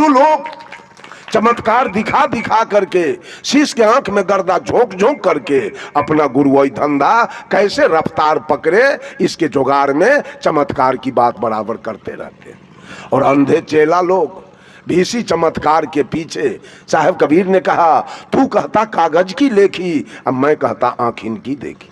बुद्धू लोग चमत्कार दिखा दिखा करके, शीश के आंख में गर्दा झोंक झोंक करके अपना गुरुओं धंधा कैसे रफ्तार पकड़े, इसके जुगाड़ में चमत्कार की बात बराबर करते रहते हैं। और अंधे चेला लोग भी इसी चमत्कार के पीछे। साहब कबीर ने कहा, तू कहता कागज की लेखी, अब मैं कहता आंख इनकी देखी।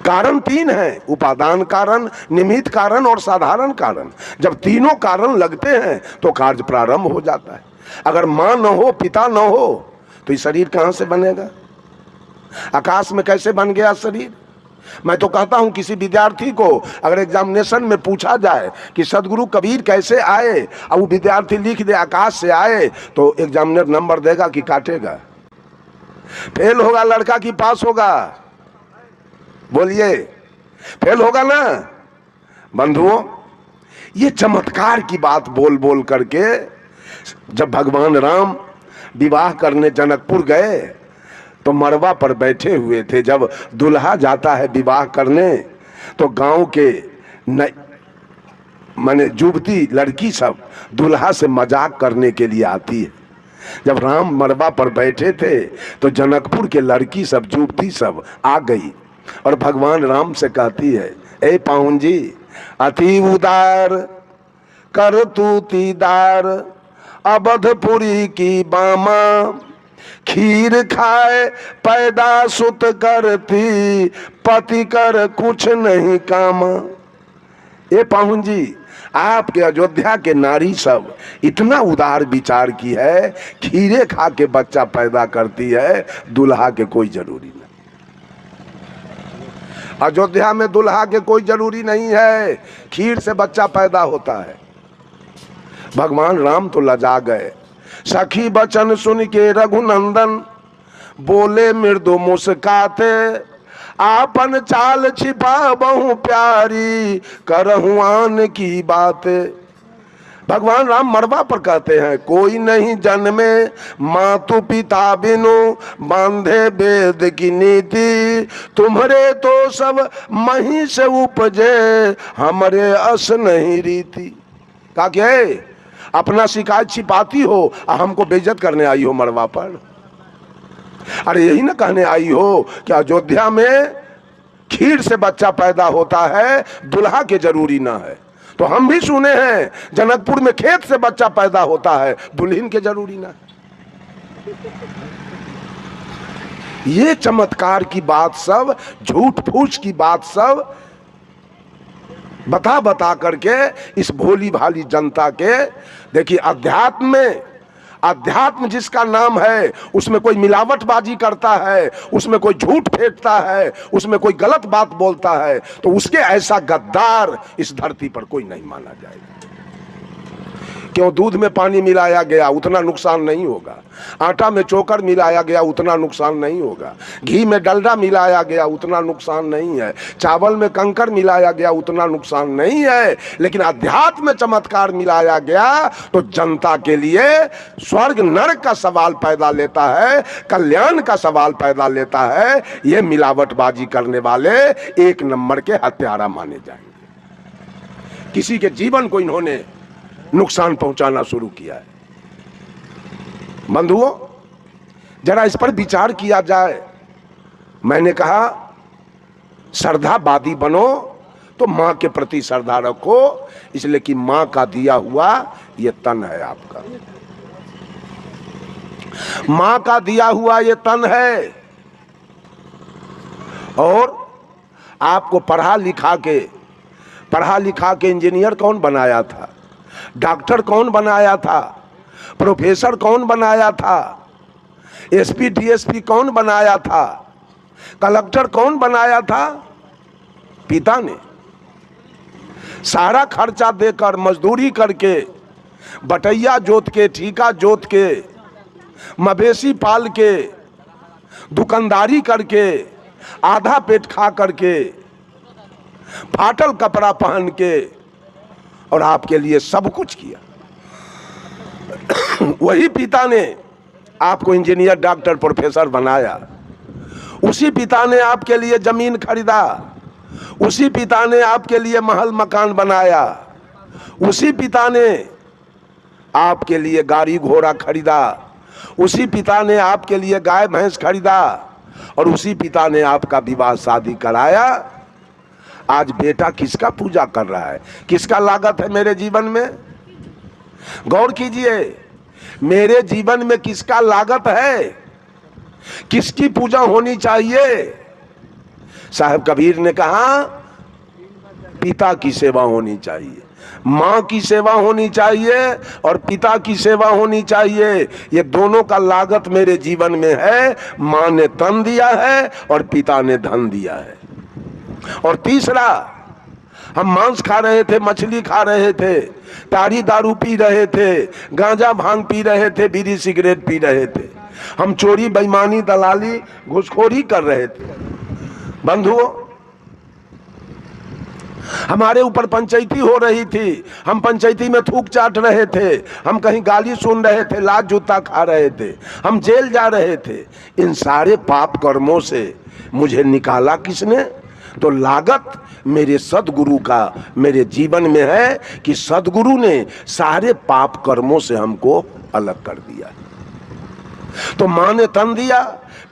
कारण तीन है, उपादान कारण, निमित्त कारण और साधारण कारण। जब तीनों कारण लगते हैं तो कार्य प्रारंभ हो जाता है। अगर मां न हो, पिता न हो, तो ये शरीर कहां से बनेगा? आकाश में कैसे बन गया शरीर? मैं तो कहता हूं किसी विद्यार्थी को अगर एग्जामिनेशन में पूछा जाए कि सदगुरु कबीर कैसे आए, और वो विद्यार्थी लिख दे आकाश से आए, तो एग्जामिनर नंबर देगा कि काटेगा? फेल होगा लड़का कि पास होगा? बोलिए, फेल होगा ना। बंधुओं, ये चमत्कार की बात बोल बोल करके जब भगवान राम विवाह करने जनकपुर गए तो मरवा पर बैठे हुए थे। जब दुल्हा जाता है विवाह करने तो गांव के माने युवती लड़की सब दुल्हा से मजाक करने के लिए आती है। जब राम मरवा पर बैठे थे तो जनकपुर के लड़की सब, युवती सब आ गई और भगवान राम से कहती है, ए पाहुन जी, अति उदार कर तू तीदार, अवधपुरी की बामा, खीर खाए पैदा सुत करती, पति कर कुछ नहीं कामा। ए पाहुन जी, आपके अयोध्या के नारी सब इतना उदार विचार की है, खीरे खा के बच्चा पैदा करती है, दुल्हा के कोई जरूरी नहीं। अयोध्या में दुल्हा के कोई जरूरी नहीं है, खीर से बच्चा पैदा होता है। भगवान राम तो लजा गए। सखी बचन सुन के रघुनंदन बोले मृदु मुस्काते, आपन चाल छिपा बहु प्यारी, करहु आन की बातें। भगवान राम मरवा पर कहते हैं, कोई नहीं जन्मे मातु पिता बिनु, बांधे वेद की नीति, तुम्हारे तो सब मही से उपजे, हमरे अस नहीं रीति। कहा क्या अपना शिकायत छिपाती हो और हमको बेइज्जत करने आई हो मरवा पर? अरे यही ना कहने आई हो कि अयोध्या में खीर से बच्चा पैदा होता है, दुल्हा के जरूरी ना है। तो हम भी सुने हैं जनकपुर में खेत से बच्चा पैदा होता है, दुल्हन के जरूरी ना है। ये चमत्कार की बात सब, झूठ फूस की बात सब बता बता करके इस भोली भाली जनता के, देखिए अध्यात्म में, अध्यात्म जिसका नाम है उसमें कोई मिलावटबाजी करता है, उसमें कोई झूठ फेंकता है, उसमें कोई गलत बात बोलता है, तो उसके ऐसा गद्दार इस धरती पर कोई नहीं माना जाएगा। क्यों? दूध में पानी मिलाया गया उतना नुकसान नहीं होगा, आटा में चोकर मिलाया गया उतना नुकसान नहीं होगा, घी में डलडा मिलाया गया उतना नुकसान नहीं है, चावल में कंकर मिलाया गया उतना नुकसान नहीं है। लेकिन अध्यात्म में चमत्कार मिलाया गया तो जनता के लिए स्वर्ग नरक का सवाल पैदा लेता है, कल्याण का सवाल पैदा लेता है। ये मिलावटबाजी करने वाले एक नंबर के हत्यारा माने जाएंगे। किसी के जीवन को इन्होंने नुकसान पहुंचाना शुरू किया है। बंधुओं, जरा इस पर विचार किया जाए। मैंने कहा श्रद्धावादी बनो तो मां के प्रति श्रद्धा रखो, इसलिए कि मां का दिया हुआ ये तन है आपका, मां का दिया हुआ ये तन है। और आपको पढ़ा लिखा के इंजीनियर कौन बनाया था? डॉक्टर कौन बनाया था? प्रोफेसर कौन बनाया था? एसपी डीएसपी कौन बनाया था? कलेक्टर कौन बनाया था? पिता ने। सारा खर्चा देकर, मजदूरी करके, बटैया जोत के, ठीका जोत के, मवेशी पाल के, दुकानदारी करके, आधा पेट खा करके, फाटल कपड़ा पहन के, और आपके लिए सब कुछ किया। वही पिता ने आपको इंजीनियर, डॉक्टर, प्रोफेसर बनाया। उसी पिता ने आपके लिए जमीन खरीदा, उसी पिता ने आपके लिए महल मकान बनाया, उसी पिता ने आपके लिए गाड़ी घोड़ा खरीदा, उसी पिता ने आपके लिए गाय भैंस खरीदा, और उसी पिता ने आपका विवाह शादी कराया। आज बेटा किसका पूजा कर रहा है, किसका लागत है मेरे जीवन में? गौर कीजिए, मेरे जीवन में किसका लागत है, किसकी पूजा होनी चाहिए? साहब कबीर ने कहा पिता की सेवा होनी चाहिए, माँ की सेवा होनी चाहिए और पिता की सेवा होनी चाहिए। ये दोनों का लागत मेरे जीवन में है। माँ ने तन दिया है और पिता ने धन दिया है। और तीसरा, हम मांस खा रहे थे, मछली खा रहे थे, ताड़ी दारू पी रहे थे, गांजा भांग पी रहे थे, बीड़ी सिगरेट पी रहे थे, हम चोरी बेईमानी दलाली घुसखोरी कर रहे थे। बंधुओं, हमारे ऊपर पंचायती हो रही थी, हम पंचायती में थूक चाट रहे थे, हम कहीं गाली सुन रहे थे, लात जूता खा रहे थे, हम जेल जा रहे थे। इन सारे पाप कर्मों से मुझे निकाला किसने? तो लागत मेरे सदगुरु का मेरे जीवन में है कि सदगुरु ने सारे पाप कर्मों से हमको अलग कर दिया। तो माँ ने तन दिया,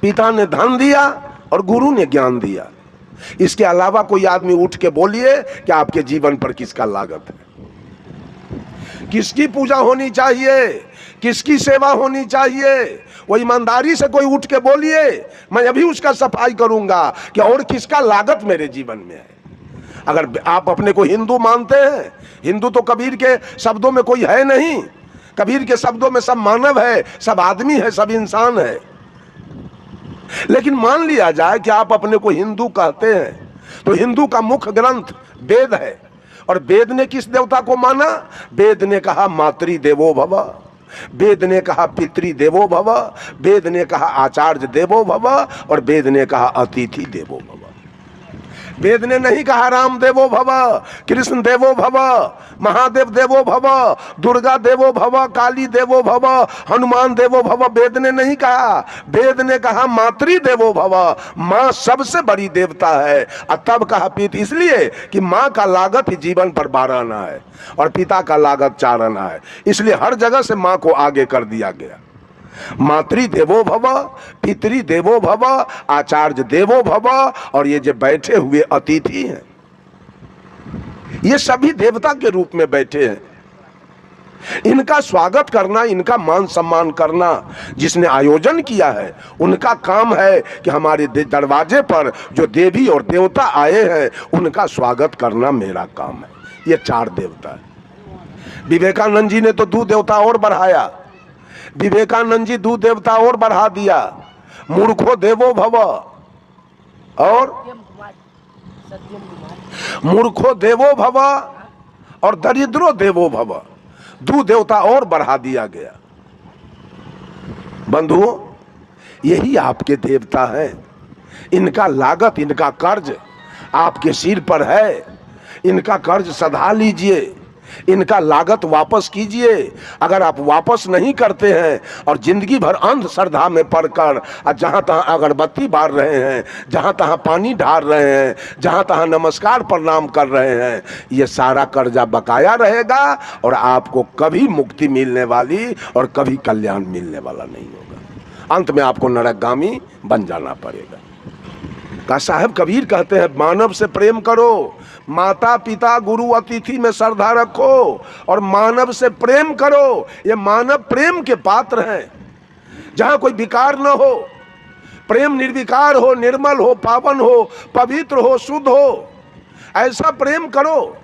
पिता ने धन दिया और गुरु ने ज्ञान दिया। इसके अलावा कोई आदमी उठ के बोलिए कि आपके जीवन पर किसका लागत है, किसकी पूजा होनी चाहिए, किसकी सेवा होनी चाहिए? वो ईमानदारी से कोई उठ के बोलिए, मैं अभी उसका सफाई करूंगा कि और किसका लागत मेरे जीवन में है। अगर आप अपने को हिंदू मानते हैं, हिंदू तो कबीर के शब्दों में कोई है नहीं, कबीर के शब्दों में सब मानव है, सब आदमी है, सब इंसान है। लेकिन मान लिया जाए कि आप अपने को हिंदू कहते हैं, तो हिंदू का मुख्य ग्रंथ वेद है। और वेद ने किस देवता को माना? वेद ने कहा मातृ देवो भव, वेद ने कहा पितृ देवो भव, वेद ने कहा आचार्य देवो भव, और वेद ने कहा अतिथि देवो भव। वेद ने नहीं कहा राम देवो भव, कृष्ण देवो भव, महादेव देवो भव, दुर्गा देवो भव, काली देवो भव, हनुमान देवो भव। वेद ने नहीं कहा, वेद ने कहा मातृ देवो भव, माँ सबसे बड़ी देवता है। और तब कहा पिता, इसलिए कि माँ का लागत ही जीवन पर 12 आना है और पिता का लागत 4 आना है, इसलिए हर जगह से माँ को आगे कर दिया गया। मातृ देवो भव, पितृ देवो भव, आचार्य देवो भव, और ये जो बैठे हुए अतिथि हैं, ये सभी देवता के रूप में बैठे हैं। इनका स्वागत करना, इनका मान सम्मान करना जिसने आयोजन किया है, उनका काम है कि हमारे दरवाजे पर जो देवी और देवता आए हैं उनका स्वागत करना मेरा काम है। ये 4 देवता है। विवेकानंद जी ने तो 2 देवता और बढ़ाया, विवेकानंद जी 2 देवता और बढ़ा दिया, मूर्खो देवो भव और मूर्खो देवो भव और दरिद्रो देवो भव, 2 देवता और बढ़ा दिया गया। बंधुओं, यही आपके देवता हैं। इनका लागत, इनका कर्ज आपके सिर पर है। इनका कर्ज सधा लीजिए, इनका लागत वापस कीजिए। अगर आप वापस नहीं करते हैं और जिंदगी भर अंधश्रद्धा में पड़कर जहां तहां अगरबत्ती बार रहे हैं, जहां तहां पानी ढार रहे हैं, जहां तहां नमस्कार प्रणाम कर रहे हैं, ये सारा कर्जा बकाया रहेगा और आपको कभी मुक्ति मिलने वाली और कभी कल्याण मिलने वाला नहीं होगा। अंत में आपको नरकगामी बन जाना पड़ेगा। का साहब कबीर कहते हैं, मानव से प्रेम करो, माता पिता गुरु अतिथि में श्रद्धा रखो और मानव से प्रेम करो। ये मानव प्रेम के पात्र हैं। जहां कोई विकार न हो, प्रेम निर्विकार हो, निर्मल हो, पावन हो, पवित्र हो, शुद्ध हो, ऐसा प्रेम करो।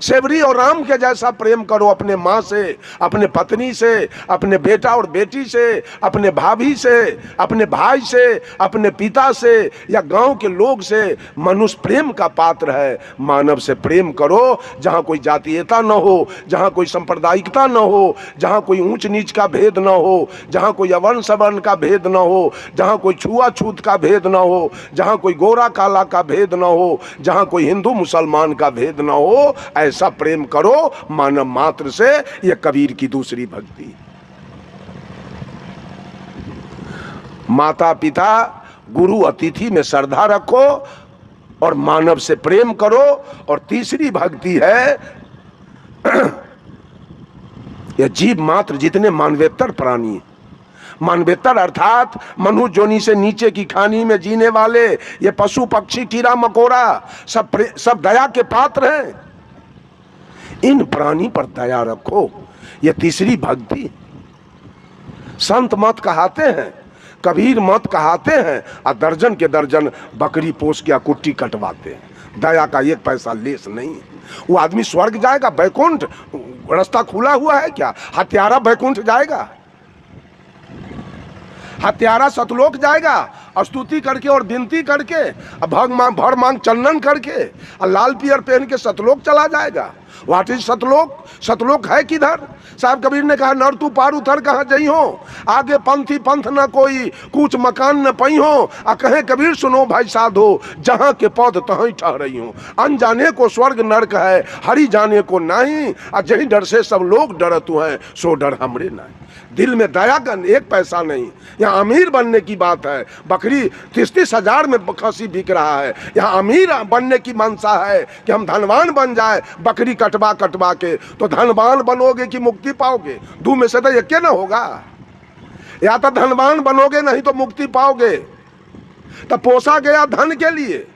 सेवरी और राम के जैसा प्रेम करो अपने माँ से, अपने पत्नी से, अपने बेटा और बेटी से, अपने भाभी से, अपने भाई से, अपने पिता से या गांव के लोग से। मनुष्य प्रेम का पात्र है। मानव से प्रेम करो। जहाँ कोई जातीयता न हो, जहाँ कोई सांप्रदायिकता न हो, जहाँ कोई ऊंच नीच का भेद न हो, जहाँ कोई अवर्ण सवर्ण का भेद न हो, जहाँ कोई छुआछूत का भेद न हो, जहाँ कोई गोरा काला का भेद न हो, जहाँ कोई हिंदू मुसलमान का भेद न हो, ऐसा प्रेम करो मानव मात्र से। यह कबीर की दूसरी भक्ति। माता पिता गुरु अतिथि में श्रद्धा रखो और मानव से प्रेम करो। और तीसरी भक्ति है यह जीव मात्र जितने मानवेतर प्राणी, मानवेतर अर्थात मनुष्य जोनी से नीचे की खानी में जीने वाले ये पशु पक्षी कीड़ा मकोड़ा सब दया के पात्र हैं। इन प्राणी पर दया रखो, ये तीसरी भक्ति। संत मत कहाते हैं, कबीर मत कहाते हैं, और दर्जन के दर्जन बकरी पोस के कुट्टी कटवाते हैं। दया का एक पैसा लेस नहीं। वो आदमी स्वर्ग जाएगा, बैकुंठ रास्ता खुला हुआ है क्या? हत्यारा बैकुंठ जाएगा, हत्यारा सतलोक जाएगा, स्तुति करके और विनती करके भर मांग चंदन करके और लाल पियर पहन के सतलोक चला जाएगा। व्हाट इज सतलोक? सतलोक है किधर? साहब कबीर ने कहा, नर तू पार उतर कहाँ जई हो, आगे पंथी पंथ न कोई, कुछ मकान न पई हो। आ कहे कबीर सुनो भाई साधो, जहाँ के पौध तहीं ठहरई हो। अनजाने को स्वर्ग नरक है, हरि जाने को नहीं। आ जही डर से सब लोग डरतु हैं, सो डर हमरे नहीं। दिल में दया का एक पैसा नहीं। यहाँ अमीर बनने की बात है, बकरी 30-30 हजार में खसी बिक रहा है। यहाँ अमीर बनने की मंशा है कि हम धनवान बन जाए, बकरी कटवा कटवा के। तो धनवान बनोगे कि मुक्ति पाओगे? दो में से तो एक ना होगा। या तो धनवान बनोगे, नहीं तो मुक्ति पाओगे। तो पोसा गया धन के लिए।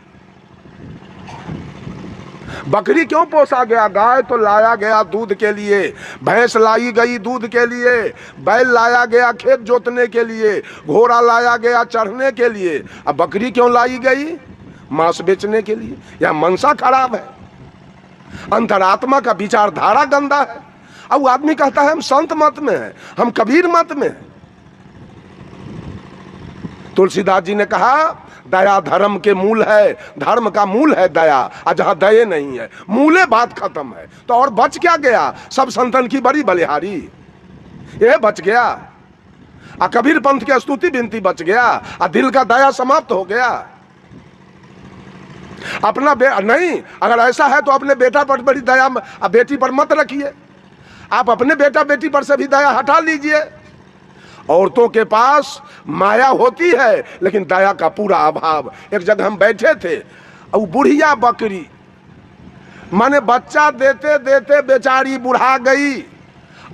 बकरी क्यों पोसा गया? गाय तो लाया गया दूध के लिए, भैंस लाई गई दूध के लिए, बैल लाया गया खेत जोतने के लिए, घोड़ा लाया गया चढ़ने के लिए। अब बकरी क्यों लाई गई? मांस बेचने के लिए। यह मनसा खराब है, अंतरात्मा का विचारधारा गंदा है। अब वो आदमी कहता है हम संत मत में है, हम कबीर मत में है। तुलसीदास जी ने कहा, दया धर्म के मूल है, धर्म का मूल है दया। और जहां दया नहीं है, मूले बात खत्म है। तो और बच क्या गया? सब संतन की बड़ी बलिहारी, ये बच गया। आ कबीर पंथ की स्तुति विनती बच गया, आ दिल का दया समाप्त हो गया। अपना नहीं, अगर ऐसा है तो अपने बेटा पर बड़ी दया, बेटी पर मत रखिए। आप अपने बेटा बेटी पर से भी दया हटा लीजिए। औरतों के पास माया होती है, लेकिन दया का पूरा अभाव। एक जगह हम बैठे थे, और बुढ़िया बकरी माने बच्चा देते देते बेचारी बुढ़ा गई।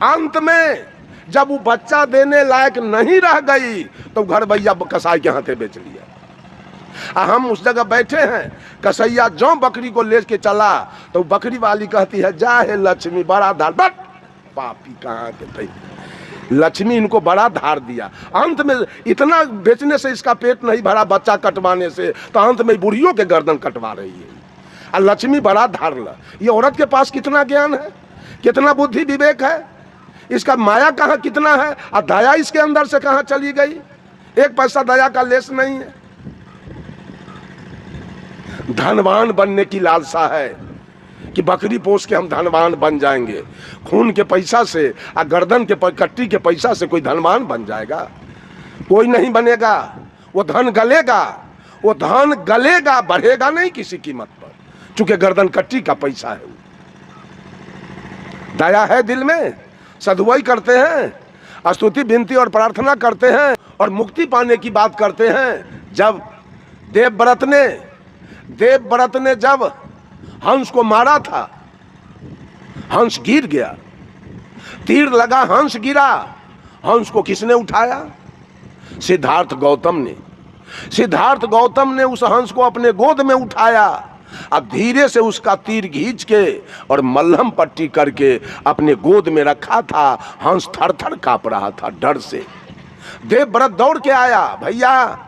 अंत में जब वो बच्चा देने लायक नहीं रह गई, तो घर भैया कसाई के हाथे बेच लिया। हम उस जगह बैठे हैं, कसैया जो बकरी को ले के चला, तो बकरी वाली कहती है, जा हे लक्ष्मी बड़ा धार। बट पापी कहाँ के, लक्ष्मी इनको बड़ा धार दिया। अंत में इतना बेचने से इसका पेट नहीं भरा, बच्चा कटवाने से, तो अंत में बुढ़ियों के गर्दन कटवा रही है। और लक्ष्मी बड़ा धार ला। ये औरत के पास कितना ज्ञान है, कितना बुद्धि विवेक है, इसका माया कहाँ कितना है, और दया इसके अंदर से कहाँ चली गई? एक पैसा दया का लेस नहीं है। धनवान बनने की लालसा है कि बकरी पोस के हम धनवान बन जाएंगे। खून के पैसा से और गर्दन के कट्टी के पैसा से कोई धनवान बन जाएगा? कोई नहीं बनेगा। वो धन गलेगा, वो धन गलेगा, बढ़ेगा नहीं किसी कीमत पर, चूंकि गर्दन कट्टी का पैसा है। दया है दिल में, सदुआई करते हैं, स्तुति विनती और प्रार्थना करते हैं, और मुक्ति पाने की बात करते हैं। जब देवव्रत ने जब हंस को मारा था, हंस गिर गया, तीर लगा, हंस गिरा। हंस को किसने उठाया? सिद्धार्थ गौतम ने उस हंस को अपने गोद में उठाया, अब धीरे से उसका तीर खींच के और मल्हम पट्टी करके अपने गोद में रखा था। हंस थर-थर कांप रहा था डर से। देवव्रत दौड़ के आया, भैया,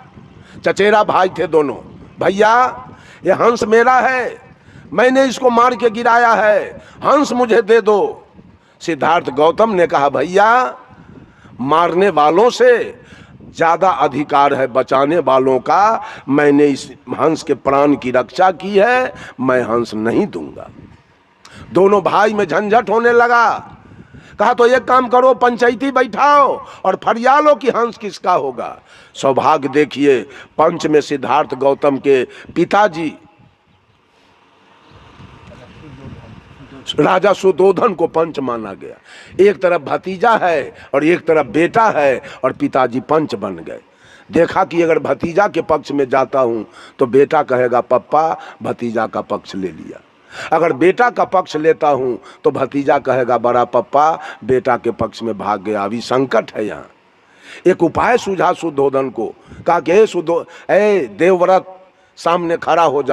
चचेरा भाई थे दोनों, भैया ये हंस मेरा है, मैंने इसको मार के गिराया है, हंस मुझे दे दो। सिद्धार्थ गौतम ने कहा, भैया मारने वालों से ज्यादा अधिकार है बचाने वालों का। मैंने इस हंस के प्राण की रक्षा की है, मैं हंस नहीं दूंगा। दोनों भाई में झंझट होने लगा। कहा तो एक काम करो, पंचायती बैठाओ और फरियालो कि हंस किसका होगा। सौभाग्य देखिए, पंच में सिद्धार्थ गौतम के पिताजी राजा सुदोधन को पंच माना गया। एक तरफ भतीजा है और एक तरफ बेटा है, और पिताजी पंच बन गए। देखा कि अगर भतीजा के पक्ष में जाता हूं तो बेटा कहेगा पप्पा भतीजा का पक्ष ले लिया, अगर बेटा का पक्ष लेता हूं तो भतीजा कहेगा बड़ा पप्पा बेटा के पक्ष में भाग गया, अभी संकट है यहाँ। एक उपाय सूझा शुद्धोधन को, कहा कि ए देवव्रत सामने खड़ा हो जा।